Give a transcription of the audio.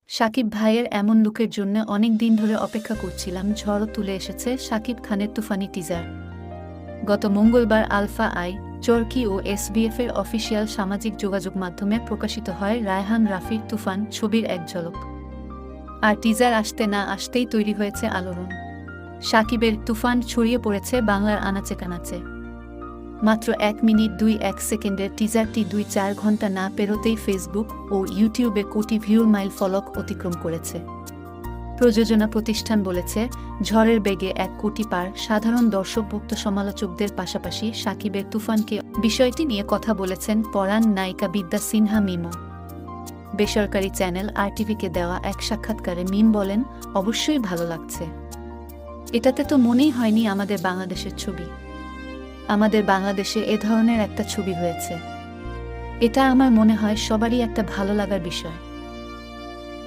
শাকিব ভাইয়ের এমন লুকের জন্য অনেক দিন ধরে অপেক্ষা করছিলাম। ঝড়ও তুলে এসেছে শাকিব খানের তুফানি টিজার। গত মঙ্গলবার আলফা আই, চরকি ও এসবিএফের অফিসিয়াল সামাজিক যোগাযোগ মাধ্যমে প্রকাশিত হয় রায়হান রাফির তুফান ছবির এক ঝলক। আর টিজার আসতে না আসতেই তৈরি হয়েছে আলোড়ন। শাকিবের তুফান ছড়িয়ে পড়েছে বাংলার আনাচে কানাচে। মাত্র 1 মিনিট 2 সেকেন্ডের টিজারটি 2-4 ঘন্টা না পেরোতেই ফেসবুক ও ইউটিউবে কোটি ভিউর মাইল ফলক অতিক্রম করেছে। প্রযোজনা প্রতিষ্ঠান বলেছে, ঝড়ের বেগে 1 কোটি পার। সাধারণ দর্শকভুক্ত সমালোচকদের পাশাপাশি শাকিবের তুফানকে বিষয়টি নিয়ে কথা বলেছেন পরাণ নায়িকা বিদ্যা সিনহা মিমো। বেসরকারি চ্যানেল আরটিভিকে দেওয়া এক সাক্ষাৎকারে মিম বলেন, অবশ্যই ভালো লাগছে। এটাতে তো মনেই হয়নি আমাদের বাংলাদেশের ছবি। আমাদের বাংলাদেশে এ ধরনের একটা ছবি হয়েছে। এটা আমার মনে হয় সবারই একটা ভালো লাগার বিষয়।